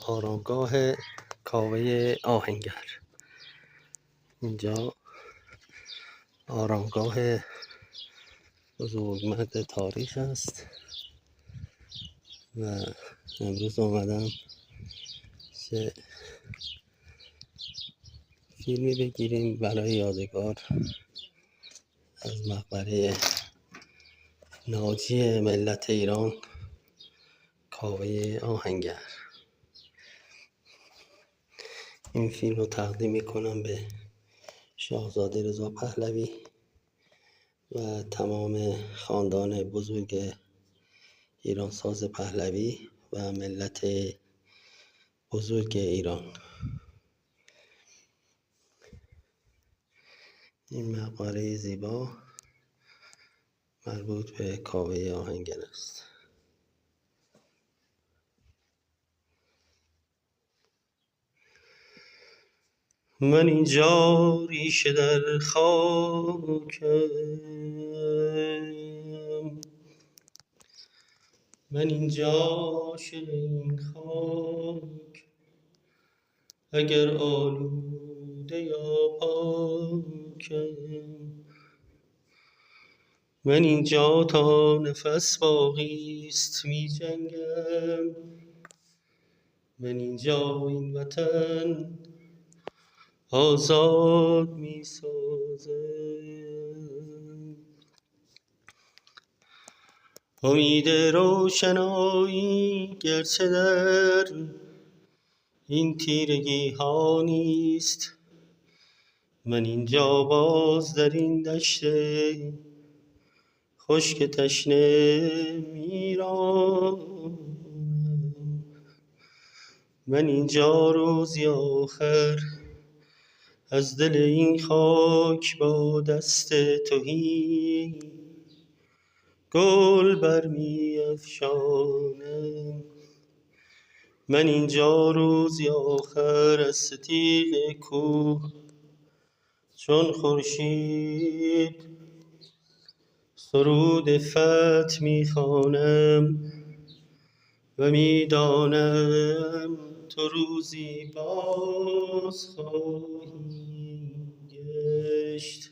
آرامگاه کاوه آهنگر. اینجا آرامگاه بزرگمرد تاریخ است و امروز آمدم که فیلمی بگیریم برای یادگار از مقبره ناجی ملت ایران کاوه آهنگر. این فیلم رو تقدیم میکنم به شاهزاده رضا پهلوی و تمام خاندان بزرگ ایرانساز پهلوی و ملت بزرگ ایران. این مقبره زیبا مربوط به کاوه آهنگر است. من اینجا ریشه در خاکم، من اینجا عاشق این خاک، اگر آلوده یا پاکم. من اینجا تا نفس باقیست می جنگم، من اینجا این وطن آزاد می سازم. امید روشنایی گرچه در این تیرگی ها نیست، من اینجا باز در این دشت خشک تشنه میرم. من اینجا روزی آخر از دل این خاک با دست تهی گل برمی افشانم. من اینجا روزی آخر از ستیغ کوه چون خورشید سرود فتح میخوانم و میدانم تو روزی باز خواهی گشت.